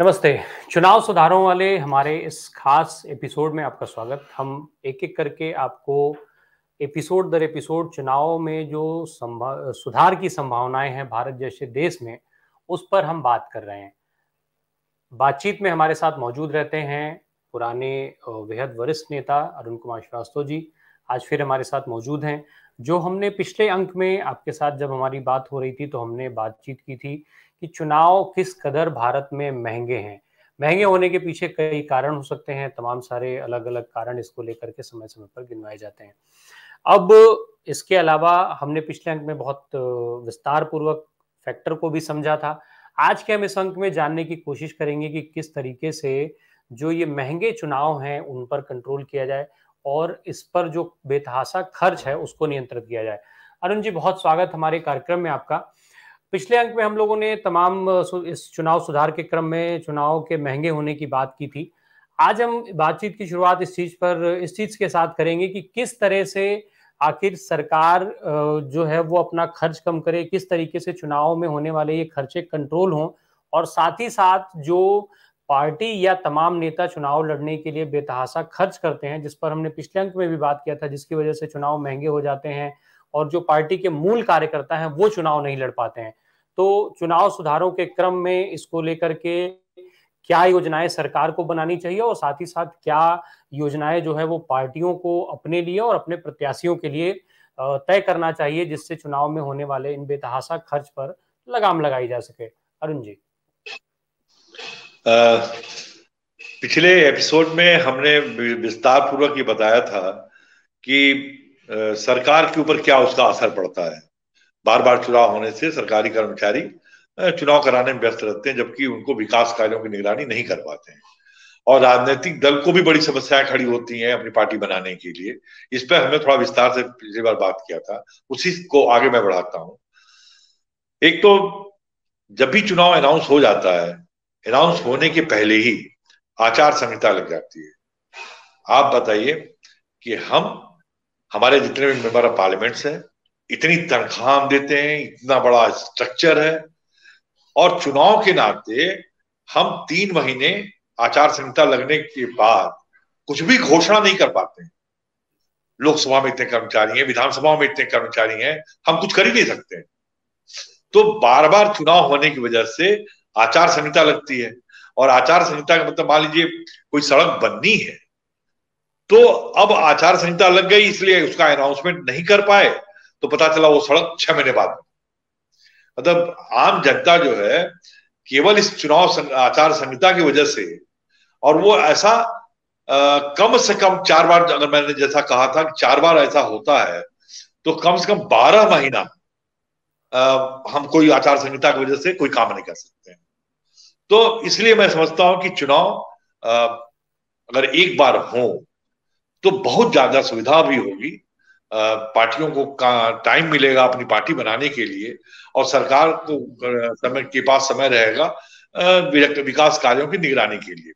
नमस्ते। चुनाव सुधारों वाले हमारे इस खास एपिसोड में आपका स्वागत। हम एक-एक करके आपको एपिसोड दर एपिसोड चुनाव में जो सुधार की संभावनाएँ हैं भारत जैसे देश में, उस पर हम बात कर रहे हैं। बातचीत में हमारे साथ मौजूद रहते हैं पुराने बेहद वरिष्ठ नेता अरुण कुमार श्रीवास्तव जी, आज फिर हमारे साथ मौजूद हैं। जो हमने पिछले अंक में आपके साथ जब हमारी बात हो रही थी, तो हमने बातचीत की थी कि चुनाव किस कदर भारत में महँगे हैं। महँगे होने के पीछे कई कारण हो सकते हैं, तमाम सारे अलग-अलग कारण इसको लेकर के समय-समय पर गिनवाए जाते हैं। अब इसके अलावा हमने पिछले अंक में बहुत विस्तार पूर्वक फैक्टर को भी समझा था। आज के हम इस अंक में जानने की कोशिश करेंगे कि किस तरीके से जो ये महँगे चुनाव हैं, उन पर कंट्रोल किया जाए और इस पर जो बेतहाशा खर्च है, उसको नियंत्रित किया जाए। अरुण जी, बहुत स्वागत हमारे कार्यक्रम में आपका। पिछले अंक में हम लोगों ने तमाम इस चुनाव सुधार के क्रम में चुनाव के महँगे होने की बात की थी। आज हम बातचीत की शुरुआत इस चीज़ के साथ करेंगे कि किस तरह से आखिर सरकार जो है वो अपना खर्च कम करे, किस तरीके से चुनाव में होने वाले ये खर्चे कंट्रोल हों और साथ ही साथ जो पार्टी या तमाम नेता चुनाव लड़ने के लिए बेतहाशा खर्च करते हैं, जिस पर हमने पिछले अंक में भी बात किया था, जिसकी वजह से चुनाव महँगे हो जाते हैं और जो पार्टी के मूल कार्यकर्ता हैं, वो चुनाव नहीं लड़ पाते हैं। तो चुनाव सुधारों के क्रम में इसको लेकर के क्या योजनाएँ सरकार को बनानी चाहिए और साथ ही साथ क्या योजनाएँ जो है वो पार्टियों को अपने लिए और अपने प्रत्याशियों के लिए तय करना चाहिए, जिससे चुनाव में होने वाले इन बेतहाशा खर्च पर लगाम लगाई जा सके? अरुण जी। पिछले एपिसोड में हमने विस्तार पूर्वक ये बताया था कि सरकार के ऊपर क्या उसका असर पड़ता है। बार बार चुनाव होने से सरकारी कर्मचारी चुनाव कराने में व्यस्त रहते हैं, जबकि उनको विकास कार्यों की निगरानी नहीं कर पाते हैं और राजनीतिक दल को भी बड़ी समस्याएं खड़ी होती हैं अपनी पार्टी बनाने के लिए। इस पर हमने थोड़ा विस्तार से पिछली बार बात किया था, उसी को आगे मैं बढ़ाता हूं। एक तो जब भी चुनाव अनाउंस हो जाता है, अनाउंस होने के पहले ही आचार संहिता लग जाती है। आप बताइए कि हमारे जितने भी मेंबर ऑफ पार्लियामेंट्स हैं, इतनी तनख्वाह हम देते हैं, इतना बड़ा स्ट्रक्चर है और चुनाव के नाते हम 3 महीने आचार संहिता लगने के बाद कुछ भी घोषणा नहीं कर पाते हैं। लोकसभा में इतने कर्मचारी हैं, विधानसभा में इतने कर्मचारी हैं, हम कुछ कर ही नहीं सकते। तो बार बार चुनाव होने की वजह से आचार संहिता लगती है और आचार संहिता का मतलब मान लीजिए कोई सड़क बननी है, तो अब आचार संहिता लग गई इसलिए उसका अनाउंसमेंट नहीं कर पाए, तो पता चला वो सड़क 6 महीने बाद। मतलब आम जनता जो है केवल इस चुनाव आचार संहिता की वजह से, और वो ऐसा कम से कम 4 बार, अगर मैंने जैसा कहा था कि 4 बार ऐसा होता है, तो कम से कम 12 महीना हम कोई आचार संहिता की वजह से कोई काम नहीं कर सकते हैं। तो इसलिए मैं समझता हूं कि चुनाव अगर एक बार हो तो बहुत ज्यादा सुविधा भी होगी, पार्टियों को टाइम मिलेगा अपनी पार्टी बनाने के लिए और सरकार को समय के पास समय रहेगा विकास कार्यों की निगरानी के लिए।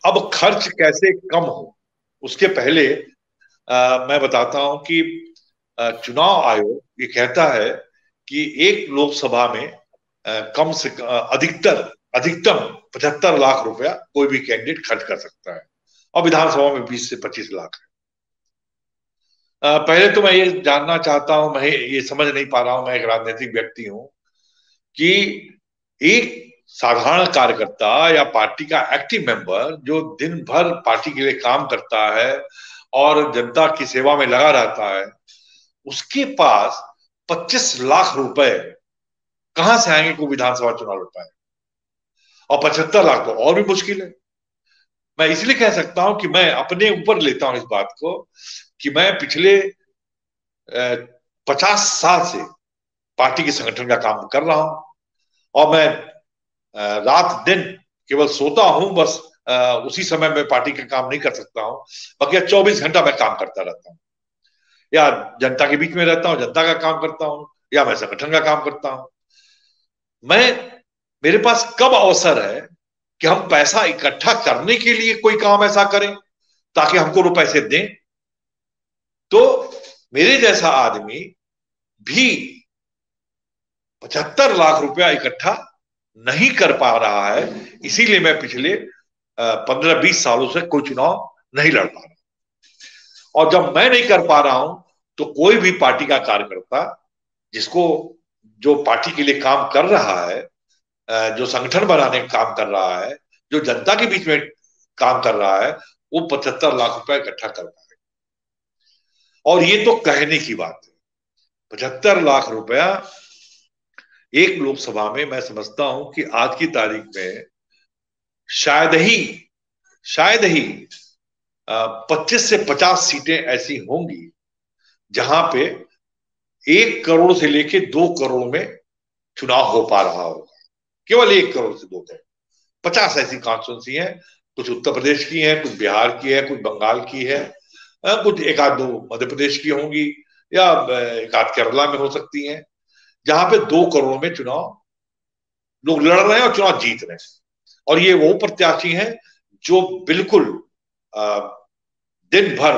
अब खर्च कैसे कम हो उसके पहले मैं बताता हूं कि चुनाव आयोग ये कहता है कि एक लोकसभा में कम से अधिकतम 75 लाख रुपया कोई भी कैंडिडेट खर्च कर सकता है और विधानसभा में 20 से 25 लाख है। पहले तो मैं ये जानना चाहता हूं, मैं ये समझ नहीं पा रहा हूं, मैं एक राजनीतिक व्यक्ति हूं, कि एक साधारण कार्यकर्ता या पार्टी का एक्टिव मेंबर जो दिन भर पार्टी के लिए काम करता है और जनता की सेवा में लगा रहता है, उसके पास 25 लाख रुपए कहां से आएंगे कोई विधानसभा चुनाव लड़ पाए, और 75 लाख तो और भी मुश्किल है। मैं इसलिए कह सकता हूं कि मैं अपने ऊपर लेता हूं इस बात को कि मैं पिछले 50 साल से पार्टी के संगठन का काम कर रहा हूं और मैं रात दिन केवल सोता हूं, बस उसी समय में पार्टी का काम नहीं कर सकता हूं, बाकी 24 घंटा मैं काम करता रहता हूं, या जनता के बीच में रहता हूं, जनता का काम करता हूं, या मैं संगठन का काम करता हूं। मेरे पास कब अवसर है कि हम पैसा इकट्ठा करने के लिए कोई काम ऐसा करें ताकि हमको वो पैसे दें? तो मेरे जैसा आदमी भी 75 लाख रुपया इकट्ठा नहीं कर पा रहा है, इसीलिए मैं पिछले 15-20 सालों से कोई चुनाव नहीं लड़ पा रहा। और जब मैं नहीं कर पा रहा हूं तो कोई भी पार्टी का कार्यकर्ता जिसको जो पार्टी के लिए काम कर रहा है, जो संगठन बनाने का काम कर रहा है, जो जनता के बीच में काम कर रहा है, वो 75 लाख रुपए इकट्ठा कर पाए। और ये तो कहने की बात है। 75 लाख रुपया एक लोकसभा में, मैं समझता हूं कि आज की तारीख में शायद ही शायद ही 25 से 50 सीटें ऐसी होंगी जहां पे 1 करोड़ से लेके 2 करोड़ में चुनाव हो पा रहा होगा। केवल 1 करोड़ से 2 करोड़। 50 ऐसी कॉन्स्टिट्यूंसी है। कुछ उत्तर प्रदेश की है, कुछ बिहार की है, कुछ बंगाल की है, कुछ एक आध दो मध्य प्रदेश की होंगी, या एक आध केरला में हो सकती हैं, जहां पे 2 करोड़ में चुनाव लोग लड़ रहे हैं और चुनाव जीत रहे हैं। और ये वो प्रत्याशी हैं जो बिल्कुल दिन भर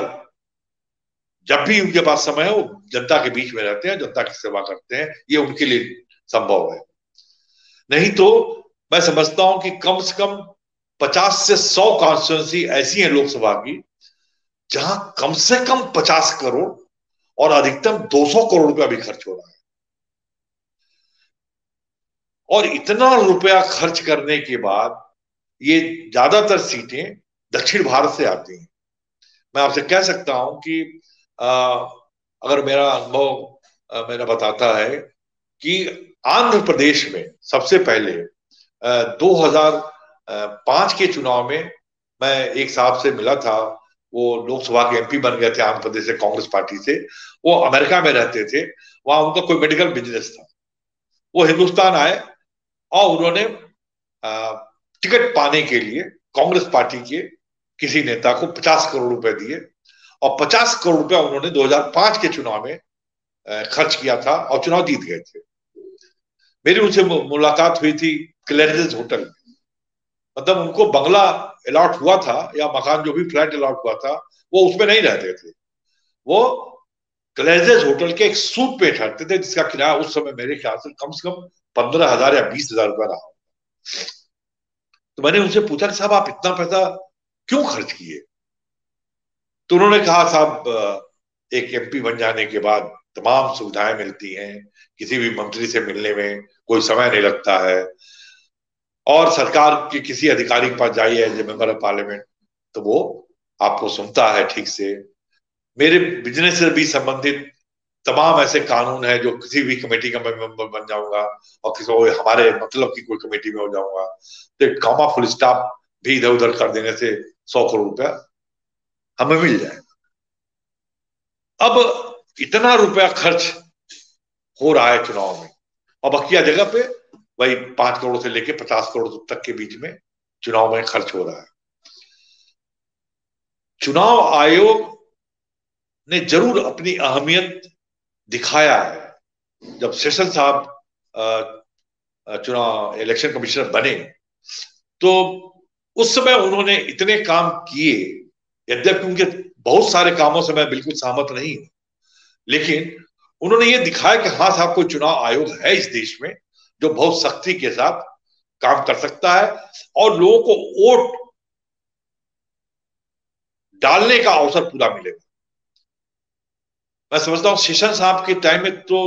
जब भी उनके पास समय है वो जनता के बीच में रहते हैं, जनता की सेवा करते हैं। ये उनके लिए संभव है। नहीं तो मैं समझता हूं कि कम से कम 50 से 100 कॉन्स्टिट्यूंसी ऐसी हैं लोकसभा की जहां कम से कम 50 करोड़ और अधिकतम 200 करोड़ रुपया भी खर्च हो रहा है। और इतना रुपया खर्च करने के बाद ये ज्यादातर सीटें दक्षिण भारत से आती हैं। मैं आपसे कह सकता हूं कि अगर मेरा अनुभव मेरा बताता है कि आंध्र प्रदेश में सबसे पहले 2005 के चुनाव में मैं एक साहब से मिला था। वो लोकसभा के एमपी बन गए थे आंध्र प्रदेश से, कांग्रेस पार्टी से। वो अमेरिका में रहते थे, वहां उनका कोई मेडिकल बिजनेस था। वो हिंदुस्तान आए और उन्होंने टिकट पाने के लिए कांग्रेस पार्टी के किसी नेता को 50 करोड़ रुपए दिए, और 50 करोड़ रुपया उन्होंने 2005 के चुनाव में खर्च किया था और चुनाव जीत गए थे। मेरी उनसे मुलाकात हुई थी क्लेरिजेस होटल में। मतलब उनको बंगला अलॉट हुआ था या मकान, जो भी फ्लैट अलॉट हुआ था, वो उसमें नहीं रहते थे। वो क्लेरिजेस होटल के एक सूट पे ठहरते थे, जिसका किराया उस समय मेरे ख्याल से कम 15,000 या 20,000 रुपया रहा। तो मैंने उनसे पूछा कि साहब आप इतना पैसा क्यों खर्च किए? तो उन्होंने कहा साहब एक एमपी बन जाने के बाद तमाम सुविधाएं मिलती हैं, किसी भी मंत्री से मिलने में कोई समय नहीं लगता है, और सरकार के किसी अधिकारी के पास जाइए as a member of parliament तो वो आपको सुनता है ठीक से। मेरे बिजनेस से भी संबंधित तमाम ऐसे कानून है जो किसी भी कमेटी का मैं मेंबर बन जाऊंगा और किसी हमारे मतलब की कोई कमेटी में हो जाऊंगा तो एक कामा फुल स्टॉप भी इधर उधर कर देने से 100 करोड़ रुपया हमें मिल जाएगा। अब इतना रुपया खर्च हो रहा है चुनाव में, और बकिया जगह पे वही 5 करोड़ से लेके 50 करोड़ तक के बीच में चुनाव में खर्च हो रहा है। चुनाव आयोग ने जरूर अपनी अहमियत दिखाया है। जब सेशन साहब चुनाव इलेक्शन कमिश्नर बने तो उस समय उन्होंने इतने काम किए, यद्यपि उनके बहुत सारे कामों से मैं बिल्कुल सहमत नहीं हूं, लेकिन उन्होंने ये दिखाया कि हाँ साहब कोई चुनाव आयोग है इस देश में जो बहुत सख्ती के साथ काम कर सकता है और लोगों को वोट डालने का अवसर पूरा मिलेगा। मैं समझता हूं शेषन साहब के टाइम में तो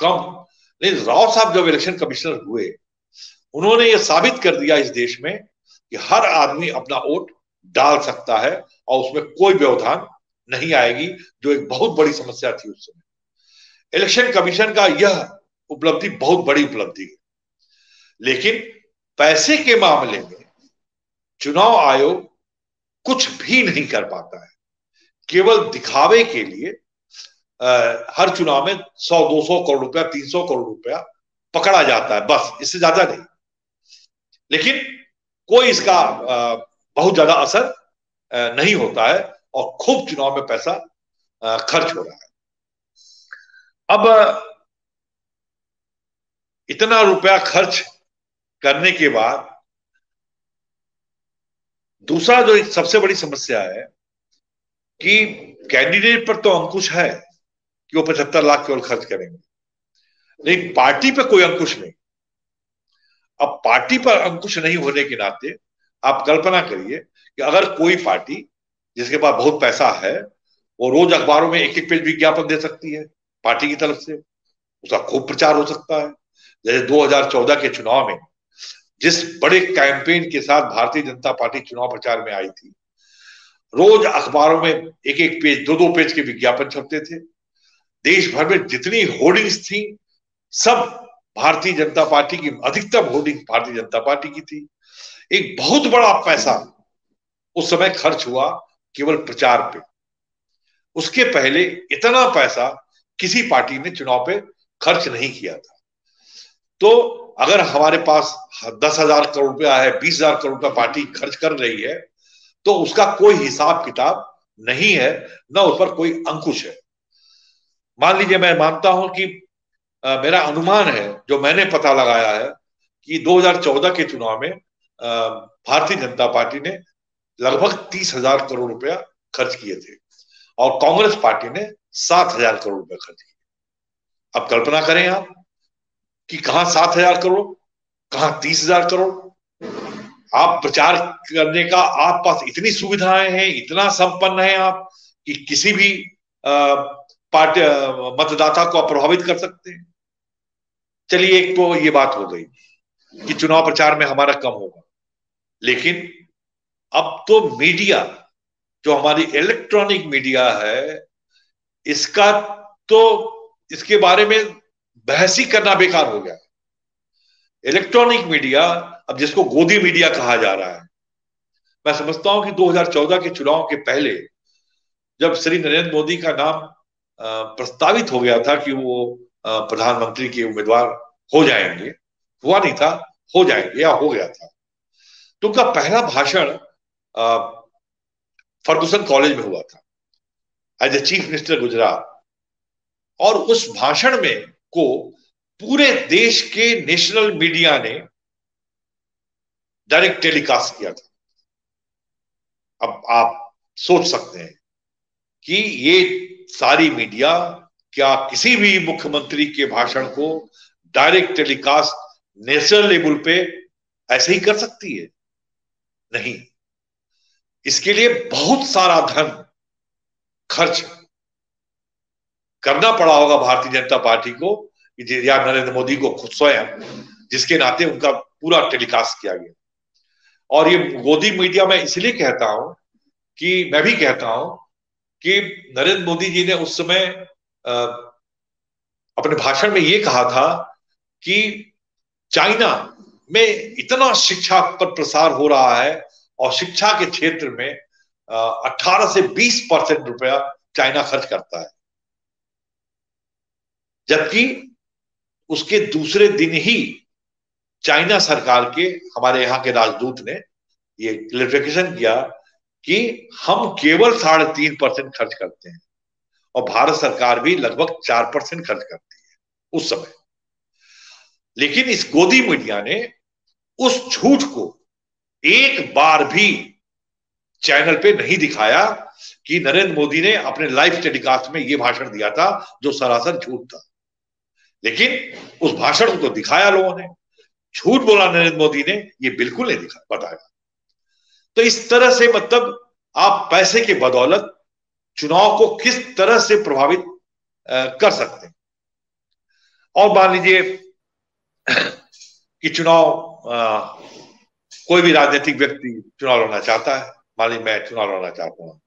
कम, लेकिन राव साहब जब इलेक्शन कमिश्नर हुए उन्होंने ये साबित कर दिया इस देश में कि हर आदमी अपना वोट डाल सकता है और उसमें कोई व्यवधान नहीं आएगी, जो एक बहुत बड़ी समस्या थी उस समय। इलेक्शन कमीशन का यह उपलब्धि बहुत बड़ी उपलब्धि है, लेकिन पैसे के मामले में चुनाव आयोग कुछ भी नहीं कर पाता है। केवल दिखावे के लिए हर चुनाव में 100-200 करोड़ रुपया, 300 करोड़ रुपया पकड़ा जाता है, बस, इससे ज्यादा नहीं। लेकिन कोई इसका बहुत ज्यादा असर नहीं होता है और खूब चुनाव में पैसा खर्च हो रहा है। अब इतना रुपया खर्च करने के बाद दूसरा जो एक सबसे बड़ी समस्या है कि कैंडिडेट पर तो अंकुश है कि वो 75 लाख केवल खर्च करेंगे, लेकिन पार्टी पे कोई अंकुश नहीं। अब पार्टी पर अंकुश नहीं होने के नाते आप कल्पना करिए कि अगर कोई पार्टी जिसके पास बहुत पैसा है वो रोज अखबारों में एक एक पेज विज्ञापन दे सकती है पार्टी की तरफ से, उसका खूब प्रचार हो सकता है। जैसे 2014 के चुनाव में जिस बड़े कैंपेन के साथ भारतीय जनता पार्टी चुनाव प्रचार में आई थी, रोज अखबारों में एक एक पेज, दो दो पेज के विज्ञापन छपते थे। देश भर में जितनी होर्डिंग्स थी सब भारतीय जनता पार्टी की, अधिकतम होर्डिंग भारतीय जनता पार्टी की थी। एक बहुत बड़ा पैसा उस समय खर्च हुआ केवल प्रचार पे। उसके पहले इतना पैसा किसी पार्टी ने चुनाव पे खर्च नहीं किया था। तो अगर हमारे पास 10,000 करोड़ रुपया है, 20,000 करोड़ रुपया पार्टी खर्च कर रही है, तो उसका कोई हिसाब किताब नहीं है, न उस पर कोई अंकुश है। मान लीजिए मैं मानता हूं कि मेरा अनुमान है जो मैंने पता लगाया है कि 2014 के चुनाव में भारतीय जनता पार्टी ने लगभग 30,000 करोड़ रुपया खर्च किए थे और कांग्रेस पार्टी ने 7,000 करोड़ रुपया खर्च किए। अब कल्पना करें आप कि कहां 7,000 करोड़, कहां 30,000 करोड़। आप प्रचार करने का आप पास इतनी सुविधाएं हैं, इतना संपन्न है आप कि किसी भी पार्टी मतदाता को आप प्रभावित कर सकते हैं। चलिए एक तो ये बात हो गई कि चुनाव प्रचार में हमारा कम होगा, लेकिन अब तो मीडिया, जो हमारी इलेक्ट्रॉनिक मीडिया है, इसका तो इसके बारे में बहस ही करना बेकार हो गया। इलेक्ट्रॉनिक मीडिया, अब जिसको गोदी मीडिया कहा जा रहा है, मैं समझता हूं कि 2014 के चुनाव के पहले जब श्री नरेंद्र मोदी का नाम प्रस्तावित हो गया था कि वो प्रधानमंत्री के उम्मीदवार हो जाएंगे, हुआ नहीं था, हो जाएंगे या हो गया था, तो उनका पहला भाषण फर्गुसन कॉलेज में हुआ था as a chief minister Gujarat. और उस भाषण में को पूरे देश के नेशनल मीडिया ने डायरेक्ट टेलीकास्ट किया था। अब आप सोच सकते हैं कि ये सारी मीडिया क्या किसी भी मुख्यमंत्री के भाषण को डायरेक्ट टेलीकास्ट नेशनल लेवल पे ऐसे ही कर सकती है? नहीं, इसके लिए बहुत सारा धन खर्च करना पड़ा होगा भारतीय जनता पार्टी को या नरेंद्र मोदी को खुद स्वयं, जिसके नाते उनका पूरा टेलीकास्ट किया गया। और ये गोदी मीडिया मैं इसलिए कहता हूं कि मैं भी कहता हूं कि नरेंद्र मोदी जी ने उस समय अपने भाषण में ये कहा था कि चाइना में इतना शिक्षा पर प्रसार हो रहा है और शिक्षा के क्षेत्र में 18 से 20% रुपया चाइना खर्च करता है, जबकि उसके दूसरे दिन ही चाइना सरकार के हमारे यहाँ के राजदूत ने ये क्लैरिफिकेशन किया कि हम केवल 3.5% खर्च करते हैं और भारत सरकार भी लगभग 4% खर्च करती है उस समय। लेकिन इस गोदी मीडिया ने उस झूठ को एक बार भी चैनल पे नहीं दिखाया कि नरेंद्र मोदी ने अपने लाइव टेलीकास्ट में यह भाषण दिया था जो सरासर झूठ था। लेकिन उस भाषण को तो दिखाया लोगों ने, झूठ बोला नरेंद्र मोदी ने ये बिल्कुल नहीं बताया। तो इस तरह से मतलब आप पैसे के बदौलत चुनाव को किस तरह से प्रभावित कर सकते हैं। और मान लीजिए कि चुनाव कोई भी राजनीतिक व्यक्ति चुनाव लड़ना चाहता है, मान लीजिए मैं चुनाव लड़ना चाहता हूं,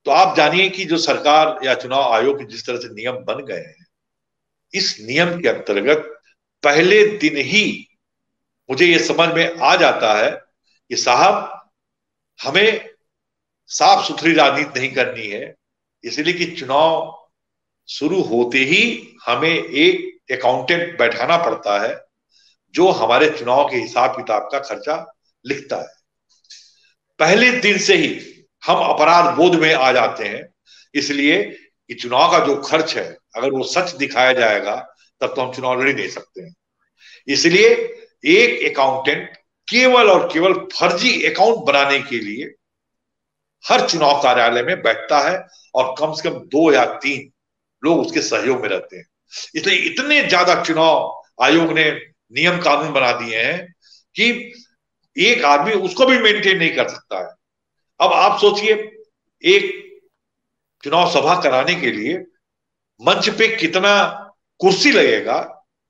तो आप जानिए कि जो सरकार या चुनाव आयोग के जिस तरह से नियम बन गए हैं, इस नियम के अंतर्गत पहले दिन ही मुझे यह समझ में आ जाता है कि साहब हमें साफ सुथरी राजनीति नहीं करनी है, इसलिए कि चुनाव शुरू होते ही हमें एक अकाउंटेंट बैठाना पड़ता है जो हमारे चुनाव के हिसाब किताब का खर्चा लिखता है। पहले दिन से ही हम अपराध बोध में आ जाते हैं, इसलिए कि चुनाव का जो खर्च है अगर वो सच दिखाया जाएगा तब तो हम चुनाव लड़ ही नहीं सकते हैं। इसलिए एक अकाउंटेंट केवल और केवल फर्जी अकाउंट बनाने के लिए हर चुनाव कार्यालय में बैठता है और कम से कम 2 या 3 लोग उसके सहयोग में रहते हैं। इसलिए इतने ज्यादा चुनाव आयोग ने नियम कानून बना दिए हैं कि एक आदमी उसको भी मेंटेन नहीं कर सकता है। अब आप सोचिए, एक चुनाव सभा कराने के लिए मंच पे कितना कुर्सी लगेगा,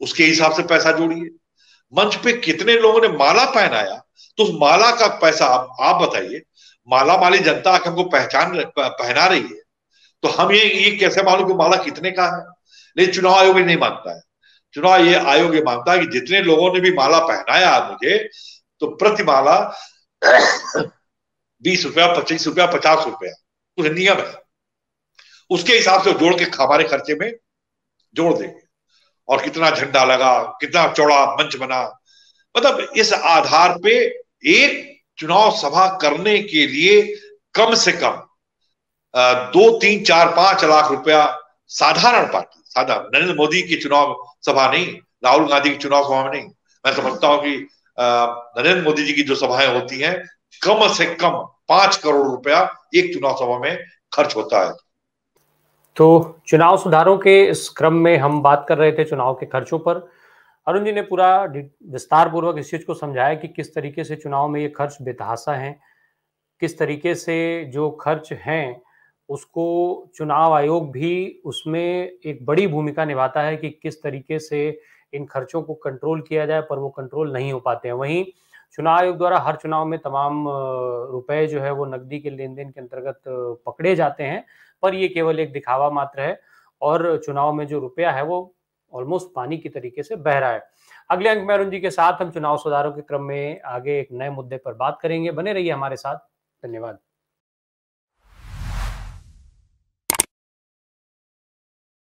उसके हिसाब से पैसा जोड़िए। मंच पे कितने लोगों ने माला पहनाया, तो उस माला का पैसा आप बताइए। माला माली जनता आके हमको पहना रही है, तो हम ये कैसे मालूम कि माला कितने का है? लेकिन चुनाव आयोग ये नहीं मानता है। चुनाव ये आयोग ये मानता है कि जितने लोगों ने भी माला पहनाया मुझे, तो प्रति माला 20 रुपया, 25 रुपया, 50 रुपया कुछ नियम है, उसके हिसाब से जोड़ के हमारे खर्चे में जोड़ देंगे। और कितना झंडा लगा, कितना चौड़ा मंच बना, मतलब इस आधार पे एक चुनाव सभा करने के लिए कम से कम 2, 3, 4, 5 लाख रुपया साधारण पार्टी, साधारण नरेंद्र मोदी की चुनाव सभा नहीं, राहुल गांधी की चुनाव सभा में नहीं। मैं समझता हूं कि नरेंद्र मोदी जी की जो सभाएं होती हैं, कम से कम 5 करोड़ रुपया एक चुनाव सभा में खर्च होता है। तो चुनाव सुधारों के इस क्रम में हम बात कर रहे थे चुनाव के खर्चों पर। अरुण जी ने पूरा विस्तार पूर्वक इस चीज को समझाया कि किस तरीके से चुनाव में ये खर्च बेतहाशा हैं, किस तरीके से जो खर्च हैं उसको चुनाव आयोग भी उसमें एक बड़ी भूमिका निभाता है कि किस तरीके से इन खर्चों को कंट्रोल किया जाए, पर वो कंट्रोल नहीं हो पाते हैं। वहीं चुनाव आयोग द्वारा हर चुनाव में तमाम रुपए जो है वो नकदी के लेन देन के अंतर्गत पकड़े जाते हैं, पर ये केवल एक दिखावा मात्र है और चुनाव में जो रुपया है वो ऑलमोस्ट पानी की तरीके से बह रहा है। अगले अंक में अरुण जी के साथ हम चुनाव सुधारों के क्रम में आगे एक नए मुद्दे पर बात करेंगे। बने रहिए हमारे साथ। धन्यवाद।